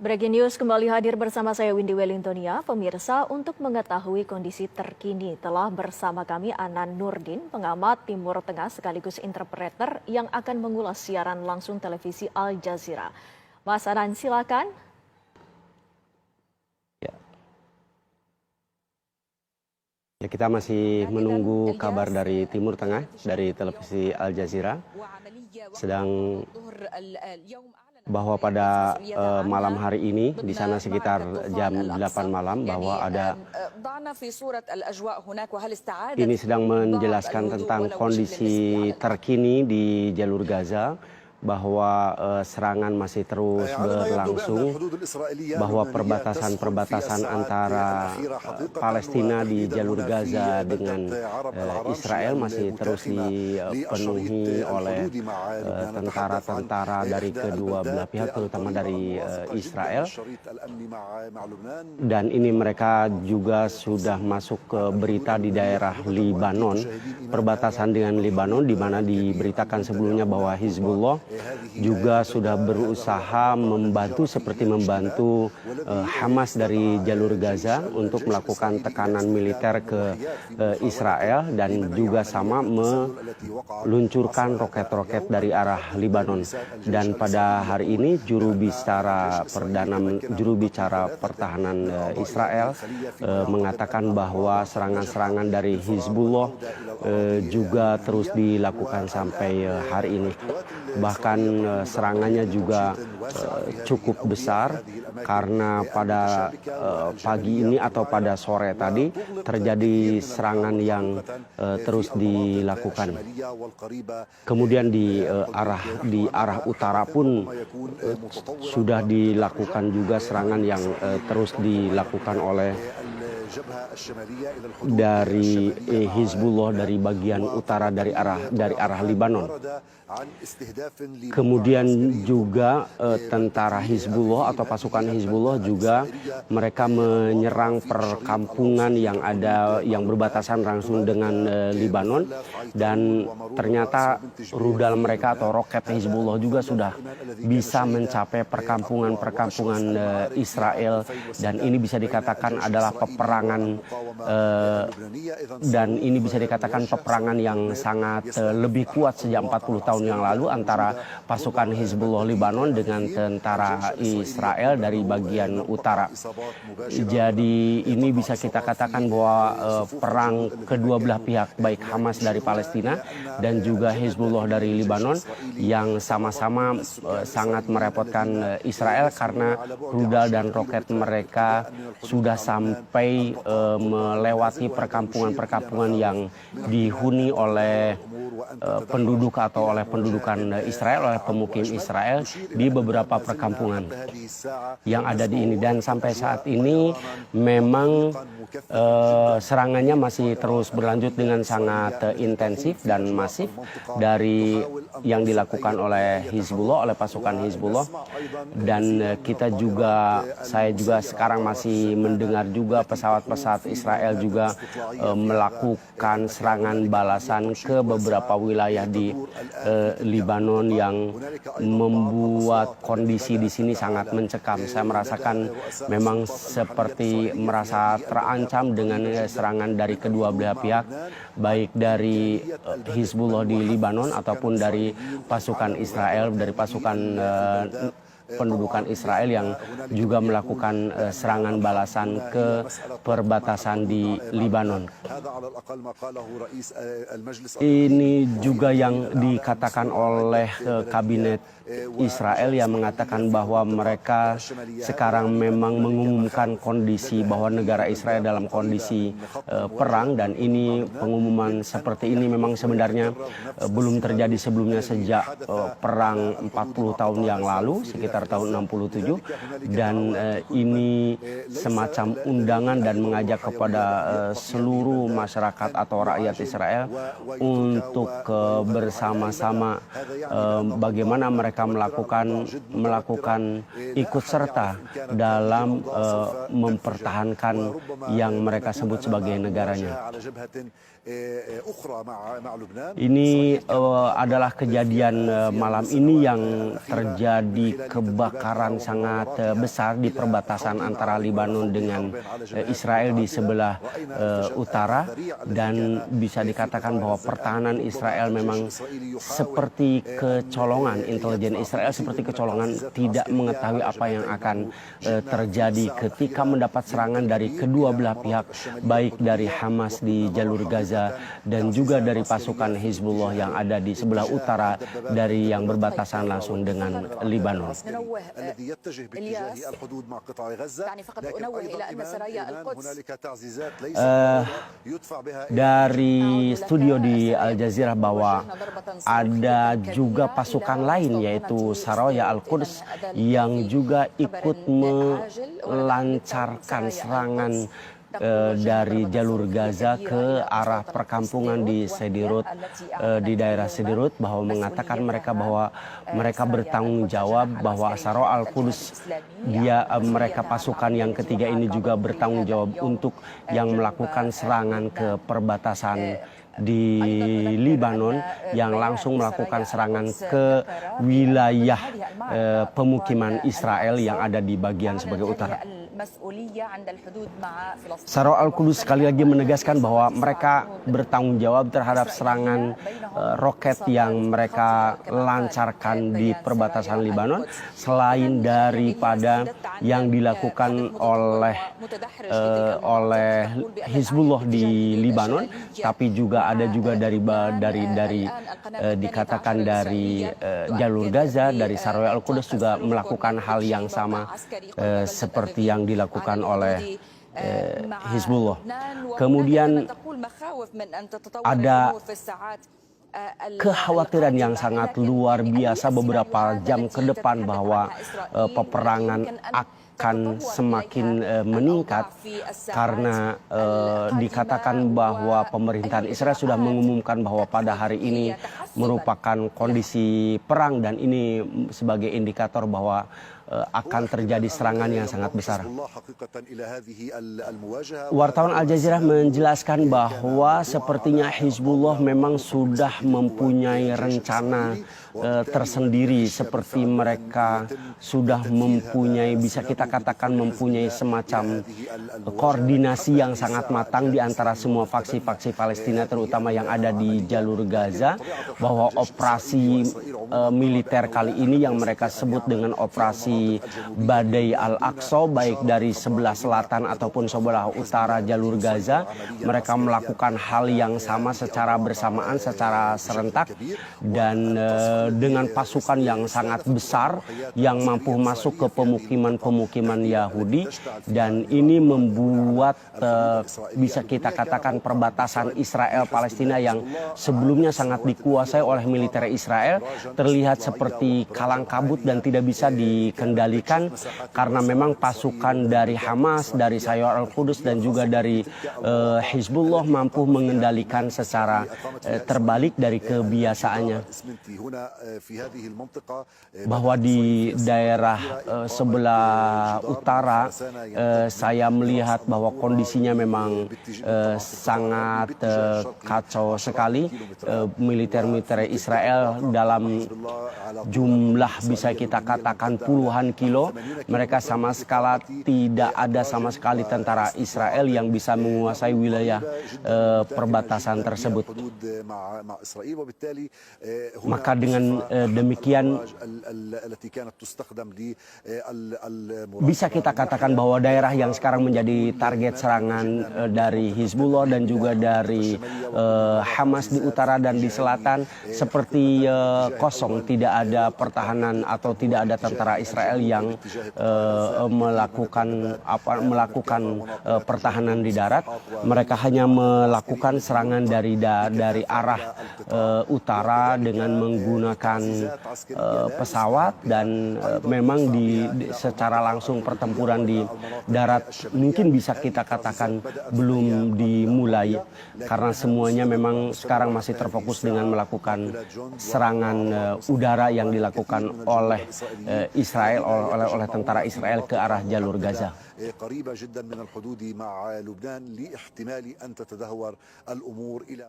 Breaking News kembali hadir bersama saya Windy Wellingtonia. Pemirsa, untuk mengetahui kondisi terkini telah bersama kami Anan Nurdin, pengamat Timur Tengah sekaligus interpreter yang akan mengulas siaran langsung televisi Al Jazeera. Mas Anan, silakan. Ya, kita masih menunggu kabar dari Timur Tengah, dari televisi Al Jazeera. Sedang bahwa pada malam hari ini, di sana sekitar jam 8 malam, bahwa ada ini sedang menjelaskan tentang kondisi terkini di jalur Gaza, bahwa serangan masih terus berlangsung, bahwa perbatasan-perbatasan antara Palestina di jalur Gaza dengan Israel masih terus dipenuhi oleh tentara-tentara dari kedua belah pihak, terutama dari Israel. Dan ini mereka juga sudah masuk ke berita di daerah Libanon, perbatasan dengan Libanon, di mana diberitakan sebelumnya bahwa Hizbullah juga sudah berusaha membantu seperti membantu Hamas dari jalur Gaza untuk melakukan tekanan militer ke Israel, dan juga sama meluncurkan roket-roket dari arah Libanon. Dan pada hari ini juru bicara pertahanan Israel mengatakan bahwa serangan-serangan dari Hizbullah juga terus dilakukan sampai hari ini. Bahkan serangannya juga cukup besar, karena pada pagi ini atau pada sore tadi terjadi serangan yang terus dilakukan. Kemudian di arah utara pun sudah dilakukan juga serangan yang terus dilakukan oleh dari Hizbullah dari bagian utara dari arah Libanon. Kemudian juga tentara Hizbullah atau pasukan Hizbullah juga mereka menyerang perkampungan yang berbatasan langsung dengan Libanon, dan ternyata rudal mereka atau roket Hizbullah juga sudah bisa mencapai perkampungan Israel, dan ini bisa dikatakan adalah peperangan yang sangat lebih kuat sejak 40 tahun yang lalu antara pasukan Hizbullah Libanon dengan tentara Israel dari bagian utara. Jadi ini bisa kita katakan bahwa perang kedua belah pihak, baik Hamas dari Palestina dan juga Hizbullah dari Libanon, yang sama-sama sangat merepotkan Israel karena rudal dan roket mereka sudah sampai melewati perkampungan-perkampungan yang dihuni oleh penduduk atau oleh pendudukan Israel, oleh pemukim Israel di beberapa perkampungan yang ada di ini. Dan sampai saat ini memang serangannya masih terus berlanjut dengan sangat intensif dan masif dari yang dilakukan oleh Hizbullah, oleh pasukan Hizbullah. Dan saya juga sekarang masih mendengar juga pesawat-pesawat Israel juga melakukan serangan balasan ke beberapa wilayah di Libanon, yang membuat kondisi di sini sangat mencekam. Saya merasakan memang seperti merasa terancam dengan serangan dari kedua belah pihak, baik dari Hizbullah di Libanon ataupun dari pasukan Israel, dari pasukan pendudukan Israel yang juga melakukan serangan balasan ke perbatasan di Libanon. Ini juga yang dikatakan oleh kabinet Israel, yang mengatakan bahwa mereka sekarang memang mengumumkan kondisi bahwa negara Israel dalam kondisi perang, dan ini pengumuman seperti ini memang sebenarnya belum terjadi sebelumnya sejak perang 40 tahun yang lalu, sekitar tahun 67, dan ini semacam undangan dan mengajak kepada seluruh masyarakat atau rakyat Israel untuk bersama-sama bagaimana mereka melakukan ikut serta dalam mempertahankan yang mereka sebut sebagai negaranya. Ini adalah kejadian malam ini yang terjadi kebakaran sangat besar di perbatasan antara Libanon dengan Israel di sebelah utara, dan bisa dikatakan bahwa pertahanan Israel memang seperti kecolongan, intelijen Israel seperti kecolongan, tidak mengetahui apa yang akan terjadi ketika mendapat serangan dari kedua belah pihak, baik dari Hamas di jalur Gaza dan juga dari pasukan Hizbullah yang ada di sebelah utara dari yang berbatasan langsung dengan Libanon. Dari studio di Al Jazeera bahwa ada juga pasukan lain yaitu Saraya Al-Quds yang juga ikut melancarkan serangan dari jalur Gaza ke arah perkampungan di Sderot, di daerah Sderot, bahwa mengatakan mereka bahwa mereka bertanggung jawab, bahwa Saraya Al-Quds mereka pasukan yang ketiga ini juga bertanggung jawab untuk yang melakukan serangan ke perbatasan di Libanon, yang langsung melakukan serangan ke wilayah pemukiman Israel yang ada di bagian sebagai utara. Saraya Al-Quds sekali lagi menegaskan bahwa mereka bertanggung jawab terhadap serangan roket yang mereka lancarkan di perbatasan Libanon, selain daripada yang dilakukan oleh Hizbullah di Libanon, tapi juga ada juga dari dikatakan dari jalur Gaza, dari Saraya Al-Quds juga melakukan hal yang sama seperti yang dilakukan oleh Hizbullah. Kemudian ada kekhawatiran yang sangat luar biasa beberapa jam ke depan bahwa peperangan akan semakin meningkat, karena dikatakan bahwa pemerintahan Israel sudah mengumumkan bahwa pada hari ini merupakan kondisi perang, dan ini sebagai indikator bahwa akan terjadi serangan yang sangat besar. Wartawan Al Jazeera menjelaskan bahwa sepertinya Hizbullah memang sudah mempunyai rencana tersendiri, seperti mereka sudah mempunyai, bisa kita katakan mempunyai semacam koordinasi yang sangat matang di antara semua faksi-faksi Palestina, terutama yang ada di jalur Gaza, bahwa operasi militer kali ini yang mereka sebut dengan operasi Badai Al-Aqsa, baik dari sebelah selatan ataupun sebelah utara jalur Gaza, mereka melakukan hal yang sama secara bersamaan, secara serentak, dan dengan pasukan yang sangat besar yang mampu masuk ke pemukiman-pemukiman Yahudi, dan ini membuat bisa kita katakan perbatasan Israel-Palestina yang sebelumnya sangat dikuasai oleh militer Israel terlihat seperti kalang kabut dan tidak bisa dikendalikan, karena memang pasukan dari Hamas, dari Saraya Al-Quds dan juga dari Hizbullah mampu mengendalikan secara terbalik dari kebiasaannya. Bahwa di daerah sebelah utara saya melihat bahwa kondisinya memang sangat kacau sekali. Militer Israel dalam jumlah bisa kita katakan puluhan kilo, mereka sama sekali tidak ada sama sekali tentara Israel yang bisa menguasai wilayah perbatasan tersebut. Maka dengan demikian bisa kita katakan bahwa daerah yang sekarang menjadi target serangan dari Hizbullah dan juga dari Hamas di utara dan di selatan seperti kosong, tidak ada pertahanan atau tidak ada tentara Israel yang melakukan pertahanan di darat. Mereka hanya melakukan serangan dari arah utara dengan menggunakan pesawat, dan memang secara langsung pertempuran di darat mungkin bisa kita katakan belum dimulai, karena semuanya memang sekarang masih terfokus dengan melakukan serangan udara yang dilakukan oleh Israel, oleh tentara Israel ke arah jalur Gaza. قريبة جدا من الحدود مع لبنان لاحتمال أن تتدهور الأمور إلى